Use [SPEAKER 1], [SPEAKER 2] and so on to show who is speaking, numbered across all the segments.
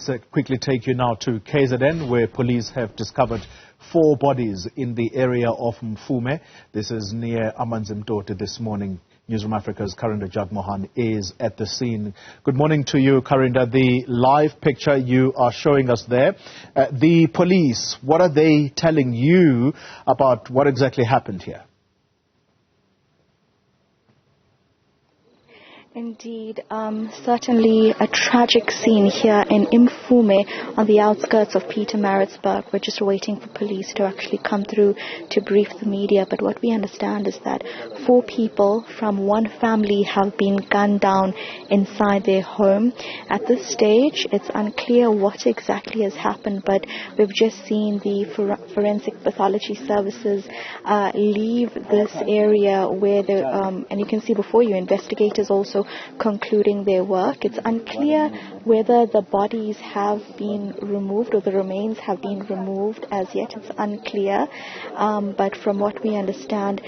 [SPEAKER 1] Let's quickly take you now to KZN, where police have discovered 4 bodies in the area of Mfume. This is near Amanzimtoti this morning. Newzroom Africa's Karinda Jagmohan is at the scene. Good morning to you, Karinda. The live picture you are showing us there. The police, what are they telling you about what exactly happened here?
[SPEAKER 2] Indeed, certainly a tragic scene here in Mfume on the outskirts of Pietermaritzburg. We're just waiting for police to actually come through to brief the media. But what we understand is that 4 people from one family have been gunned down inside their home. At this stage, it's unclear what exactly has happened, but we've just seen the forensic pathology services leave this area where and you can see before you, investigators also concluding their work. It's unclear whether the bodies have been removed or the remains have been removed as yet. It's unclear, but from what we understand,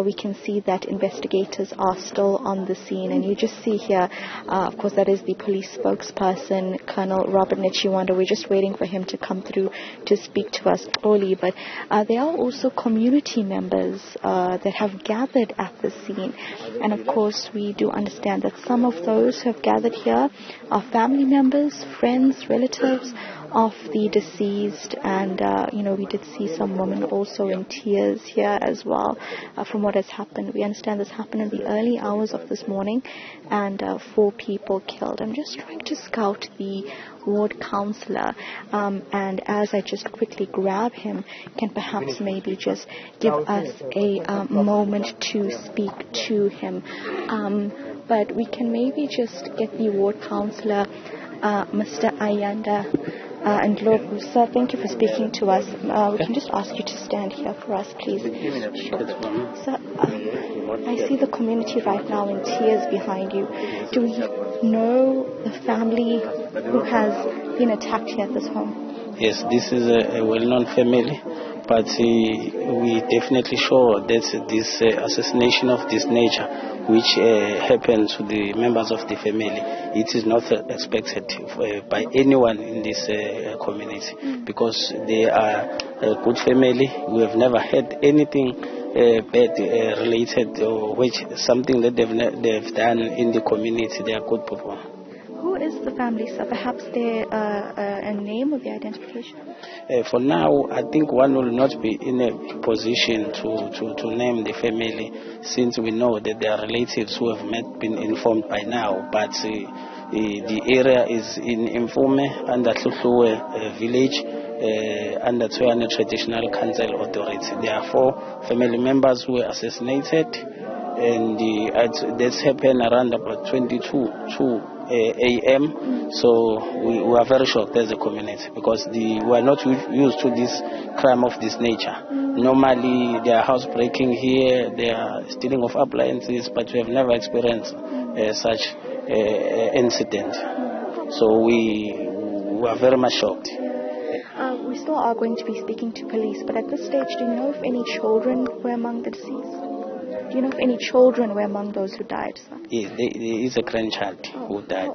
[SPEAKER 2] we can see that investigators are still on the scene. And you just see here, of course, that is the police spokesperson, Colonel Robert Nechiwanda. We're just waiting for him to come through to speak to us fully. But there are also community members that have gathered at the scene. And of course, we do understand that some of those who have gathered here are family members, friends, relatives of the deceased, and we did see some women also in tears here as well from what has happened. We understand this happened in the early hours of this morning, and 4 people killed. I'm just trying to scout the ward councillor, and as I just quickly grab him, can perhaps maybe just give us a moment to speak to him. But we can maybe just get the ward councillor, Mr. Ayanda and Lobu. Sir, thank you for speaking to us. We can just ask you to stand here for us, please. Sure. Sir, I see the community right now in tears behind you. Do we know the family who has been attacked here at this home?
[SPEAKER 3] Yes, this is a well-known family, but we definitely sure that this assassination of this nature, which happened to the members of the family, it is not expected by anyone in this community, because they are a good family. We have never had anything bad related, or which something that they've done in the community. They are good people.
[SPEAKER 2] Who is the family, sir? Perhaps a name or the identification?
[SPEAKER 3] For now, I think one will not be in a position to name the family, since we know that there are relatives who have been informed by now. But the area is in Mfume, under Tlhutluwe village, under Tshwane Traditional Council Authority. There are 4 family members who were assassinated, and that's happened around about 22 a.m. So we are very shocked as a community, because we are not used to this crime of this nature. Normally they are housebreaking here, they are stealing of appliances, but we have never experienced such incident. So we are very much shocked.
[SPEAKER 2] We still are going to be speaking to police, but at this stage, do you know if any children were among the deceased? Do you know if any children were among those who died, sir?
[SPEAKER 3] Yes, there is a grandchild who died.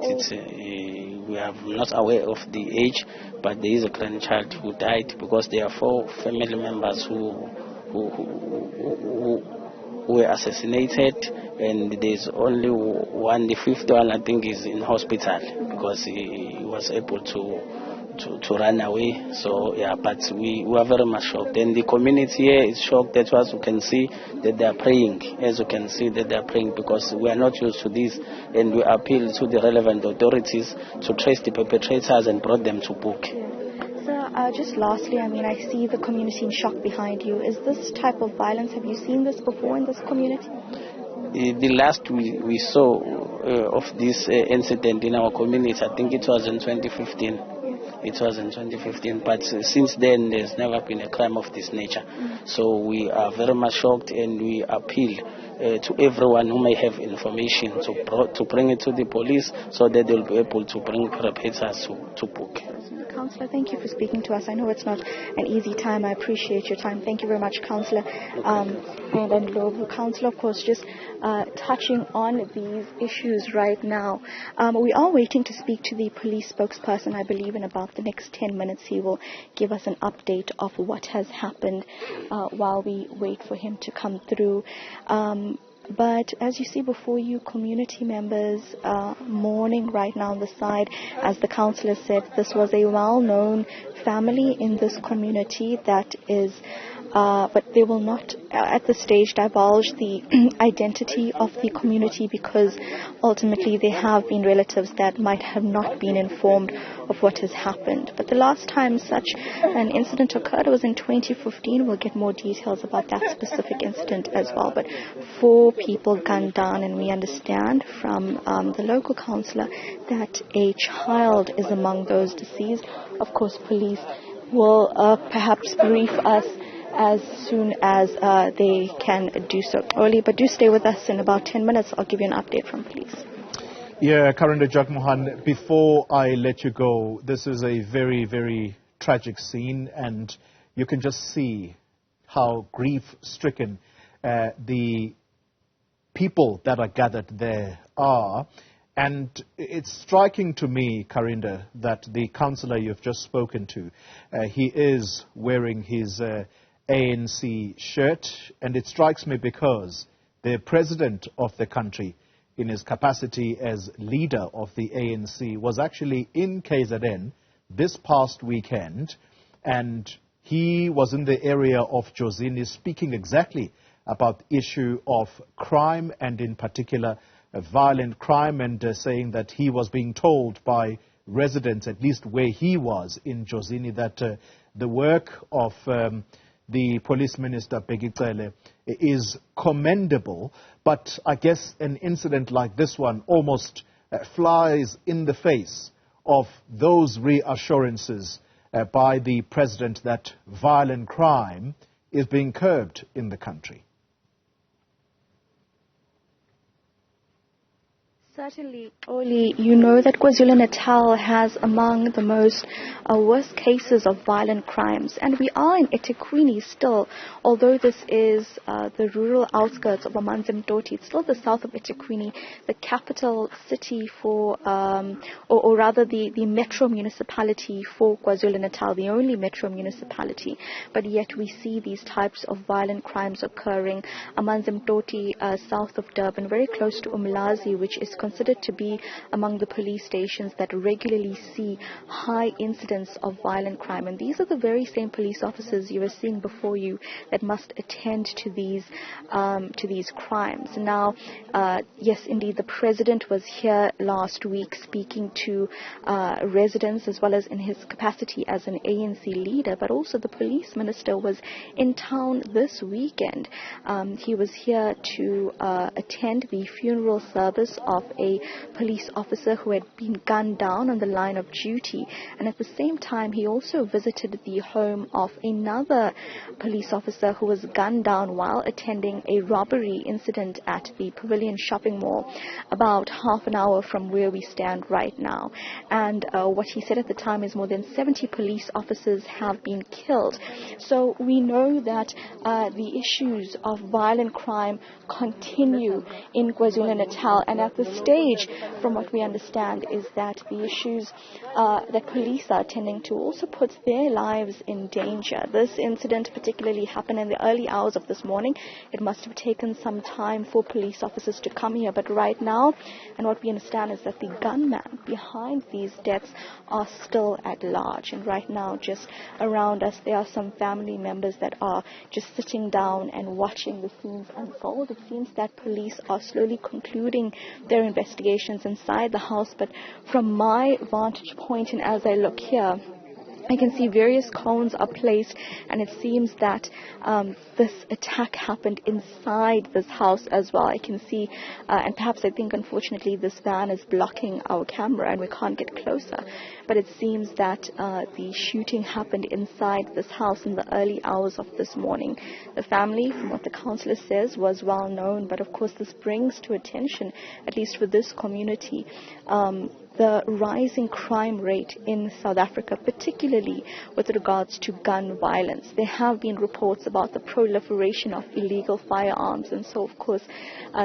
[SPEAKER 3] We are not aware of the age, but there is a grandchild who died, because there are 4 family members who were assassinated, and there's only one. The 5th one, I think, is in hospital, because he was able to run away. So yeah, but we are very much shocked, and the community here is shocked. That's why you can see that they are praying. As you can see that they are praying, because we are not used to this, and we appeal to the relevant authorities to trace the perpetrators and brought them to book.
[SPEAKER 2] Sir, just lastly, I see the community in shock behind you. Is this type of violence, have you seen this before in this community?
[SPEAKER 3] The last we saw of this incident in our community, I think it was in 2015. it was in 2015. But since then, there's never been a crime of this nature. So we are very much shocked, and we appeal to everyone who may have information to bring it to the police so that they'll be able to bring perpetrators to book.
[SPEAKER 2] Councillor, thank you for speaking to us. I know it's not an easy time. I appreciate your time. Thank you very much, Councillor. And Local Councillor, of course, just touching on these issues right now. We are waiting to speak to the police spokesperson. I believe in about the next 10 minutes he will give us an update of what has happened while we wait for him to come through. But as you see before you, community members mourning right now on the side. As the councillor said, this was a well-known family in this community that is, but they will not at this stage divulge the identity of the community, because ultimately there have been relatives that might have not been informed of what has happened. But the last time such an incident occurred was in 2015. We'll get more details about that specific incident as well. But 4 people gunned down, and we understand from the local councillor that a child is among those deceased. Of course, police will perhaps brief us as soon as they can do so. Oli, but do stay with us. In about 10 minutes, I'll give you an update from police.
[SPEAKER 1] Yeah, Karinda, Jagmohan, before I let you go, this is a very, very tragic scene, and you can just see how grief-stricken the people that are gathered there are. And it's striking to me, Karinda, that the councillor you've just spoken to, he is wearing his ANC shirt, and it strikes me because the president of the country, in his capacity as leader of the ANC, was actually in KZN this past weekend, and he was in the area of Jozini speaking exactly about the issue of crime, and in particular violent crime, and saying that he was being told by residents, at least where he was in Jozini, that the work of the police minister, Begicele, is commendable, but I guess an incident like this one almost flies in the face of those reassurances by the president that violent crime is being curbed in the country.
[SPEAKER 2] Certainly, Oli, you know that KwaZulu-Natal has among the most worst cases of violent crimes. And we are in eThekwini still, although this is the rural outskirts of Amanzimtoti. It's still the south of eThekwini, the capital city for, or rather the metro municipality for KwaZulu-Natal, the only metro municipality. But yet we see these types of violent crimes occurring. Amanzimtoti, south of Durban, very close to Umlazi, which is considered to be among the police stations that regularly see high incidents of violent crime. And these are the very same police officers you were seeing before you that must attend to these crimes. Now, yes, indeed, the president was here last week speaking to residents, as well as in his capacity as an ANC leader, but also the police minister was in town this weekend. He was here to attend the funeral service of a police officer who had been gunned down on the line of duty, and at the same time he also visited the home of another police officer who was gunned down while attending a robbery incident at the Pavilion shopping mall about half an hour from where we stand right now. And what he said at the time is more than 70 police officers have been killed. So we know that the issues of violent crime continue in KwaZulu-Natal, and at the stage, from what we understand, is that the issues that police are attending to also puts their lives in danger. This incident particularly happened in the early hours of this morning. It must have taken some time for police officers to come here, but right now, and what we understand is that the gunman behind these deaths are still at large. And right now, just around us, there are some family members that are just sitting down and watching the scenes unfold. It seems that police are slowly concluding their investigations inside the house, but from my vantage point, and as I look here, I can see various cones are placed, and it seems that this attack happened inside this house as well. I can see, and perhaps I think unfortunately this van is blocking our camera and we can't get closer, but it seems that the shooting happened inside this house in the early hours of this morning. The family, from what the councillor says, was well known, but of course this brings to attention, at least for this community, the rising crime rate in South Africa, particularly with regards to gun violence. There have been reports about the proliferation of illegal firearms, and so of course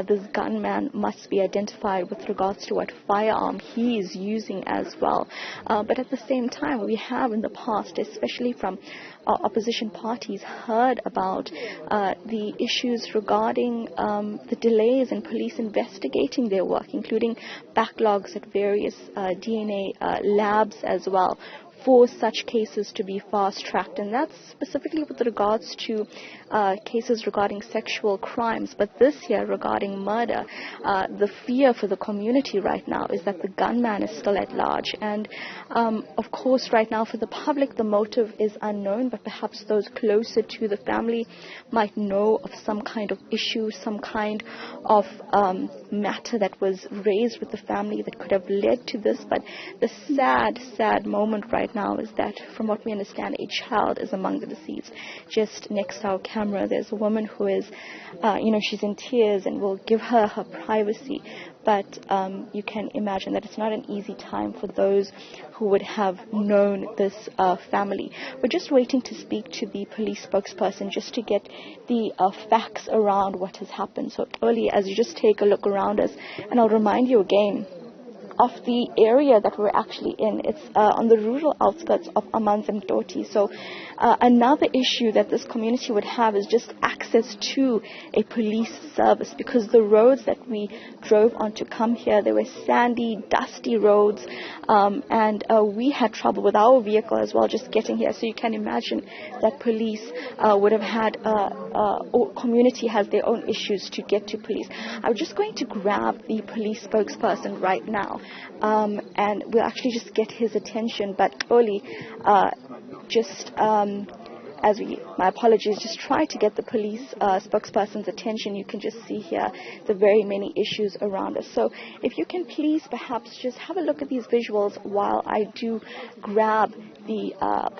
[SPEAKER 2] this gunman must be identified with regards to what firearm he is using as well. But at the same time, we have in the past, especially from opposition parties, heard about the issues regarding the delays in police investigating their work, including backlogs at various DNA labs as well, for such cases to be fast-tracked, and that's specifically with regards to cases regarding sexual crimes. But this here regarding murder, the fear for the community right now is that the gunman is still at large, and of course right now for the public the motive is unknown, but perhaps those closer to the family might know of some kind of issue, some kind of matter that was raised with the family that could have led to this. But the sad moment right now is that, from what we understand, a child is among the deceased. Just next to our camera, there's a woman who is, she's in tears, and we'll give her her privacy. But you can imagine that it's not an easy time for those who would have known this family. We're just waiting to speak to the police spokesperson just to get the facts around what has happened. So early, as you just take a look around us, and I'll remind you again of the area that we're actually in. It's on the rural outskirts of Amanzimtoti. So another issue that this community would have is just access to a police service, because the roads that we drove on to come here, they were sandy, dusty roads, and we had trouble with our vehicle as well just getting here. So you can imagine that police would have had, or community has their own issues to get to police. I'm just going to grab the police spokesperson right now, and we'll actually just get his attention. But Oli, my apologies, just try to get the police spokesperson's attention. You can just see here the very many issues around us. So if you can please perhaps just have a look at these visuals while I do grab the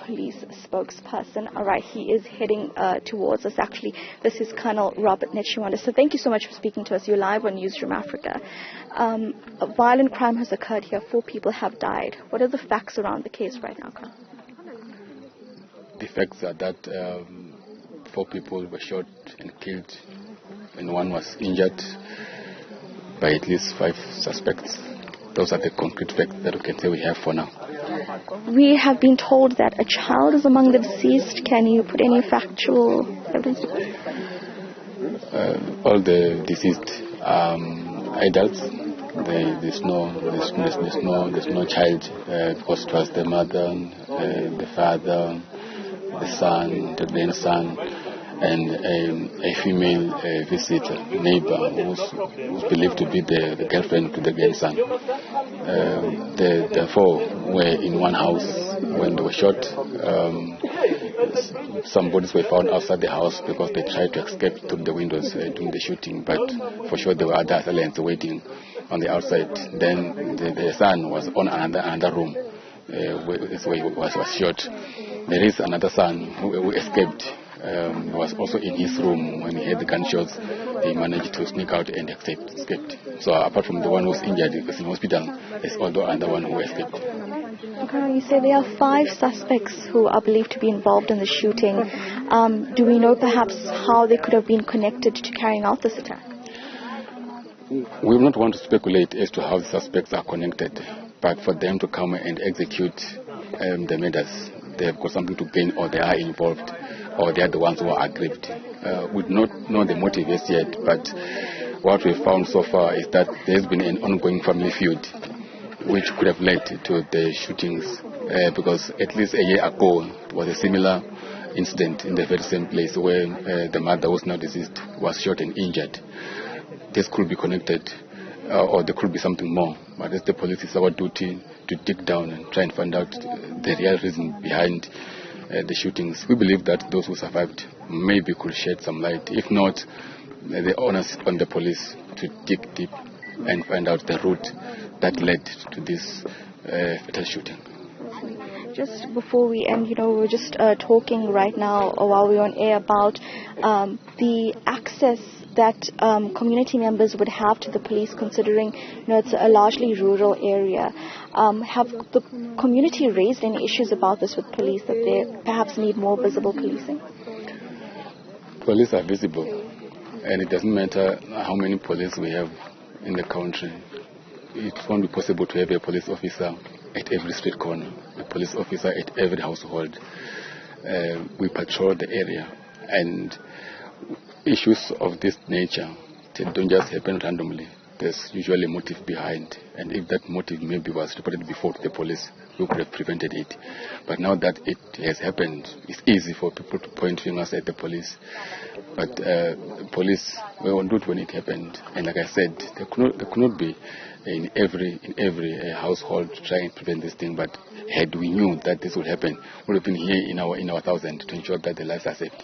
[SPEAKER 2] police spokesperson. All right, he is heading towards us. Actually, this is Colonel Robert Netchiwanda. So thank you so much for speaking to us. You're live on Newzroom Africa. A violent crime has occurred here. 4 people have died. What are the facts around the case right now, Colonel?
[SPEAKER 4] The facts are that 4 people were shot and killed, and 1 was injured by at least 5 suspects. Those are the concrete facts that we can say we have for now.
[SPEAKER 2] We have been told that a child is among the deceased. Can you put any factual evidence?
[SPEAKER 4] All the deceased adults. There's no child, because it was the mother, the father, the son, the grandson, and a female visitor, neighbor, who's believed to be the girlfriend to the grandson. The 4 were in one house when they were shot. Some bodies were found outside the house because they tried to escape through the windows during the shooting, but for sure there were other assailants waiting on the outside. Then the son was on another room where he was shot. There is another son who escaped. He was also in his room. When he heard the gunshots, he managed to sneak out and escaped. So apart from the one who was injured in hospital, there's also another one who escaped.
[SPEAKER 2] Okay, you say there are 5 suspects who are believed to be involved in the shooting. Do we know perhaps how they could have been connected to carrying out this attack?
[SPEAKER 4] We will not want to speculate as to how the suspects are connected, but for them to come and execute the murders, they have got something to gain, or they are involved, or they are the ones who are aggrieved. We do not know the motive as yet, but what we found so far is that there has been an ongoing family feud which could have led to the shootings, because at least a year ago there was a similar incident in the very same place where the mother, who is now deceased, was shot and injured. This could be connected, or there could be something more, but as the police, it's our duty to dig down and try and find out the real reason behind the shootings. We believe that those who survived maybe could shed some light. If not, the onus on the police to dig deep and find out the route that led to this fatal shooting.
[SPEAKER 2] Just before we end, we're just talking right now while we're on air about the access that community members would have to the police, considering it's a largely rural area. Have the community raised any issues about this with police, that they perhaps need more visible policing?
[SPEAKER 4] Police are visible, and it doesn't matter how many police we have in the country. It won't be possible to have a police officer at every street corner, a police officer at every household. We patrol the area, and issues of this nature don't just happen randomly. There's usually a motive behind, and if that motive maybe was reported before to the police, we could have prevented it. But now that it has happened, it's easy for people to point fingers at the police. But police were on route when it happened, and like I said, there could not be in every household to try and prevent this thing. But had we knew that this would happen, we would have been here in our thousand to ensure that the lives are saved.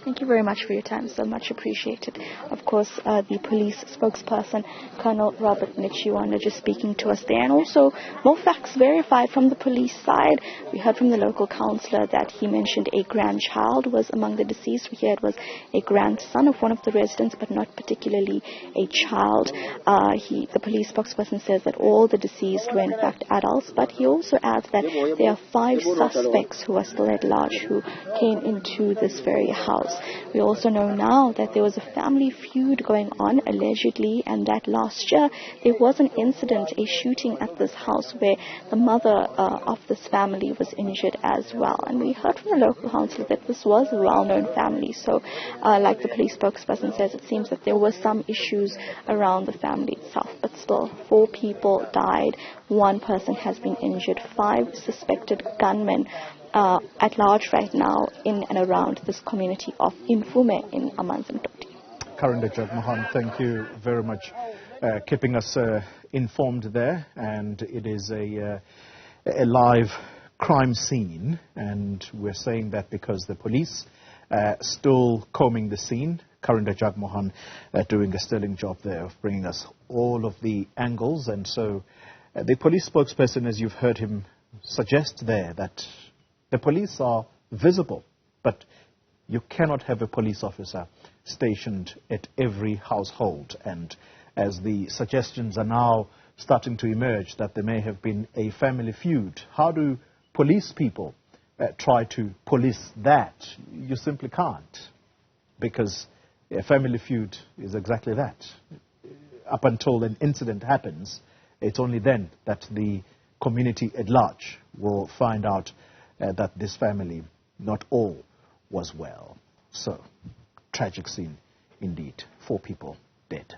[SPEAKER 2] Thank you very much for your time, so much appreciated. Of course, the police spokesperson, Colonel Robert Nichiwanda, just speaking to us there. And also, more facts verified from the police side. We heard from the local councillor that he mentioned a grandchild was among the deceased. We hear it was a grandson of one of the residents, but not particularly a child. The police spokesperson says that all the deceased were in fact adults, but he also adds that there are 5 suspects who are still at large who came into this very house. We also know now that there was a family feud going on, allegedly, and that last year there was an incident, a shooting at this house where the mother of this family was injured as well. And we heard from the local council that this was a well-known family. So, like the police spokesperson says, it seems that there were some issues around the family itself. But still, 4 people died, 1 person has been injured, 5 suspected gunmen at large right now in and around this community of Mfume in Amanzimtoti.
[SPEAKER 1] Karinda, Jagmohan, thank you very much keeping us informed there. And it is a live crime scene, and we're saying that because the police still combing the scene. Karinda, Jagmohan doing a sterling job there of bringing us all of the angles. And so the police spokesperson, as you've heard him suggest there, that the police are visible, but you cannot have a police officer stationed at every household. And as the suggestions are now starting to emerge that there may have been a family feud, how do police people try to police that? You simply can't, because a family feud is exactly that. Up until an incident happens, it's only then that the community at large will find out that this family, not all, was well. So, tragic scene indeed. 4 people dead.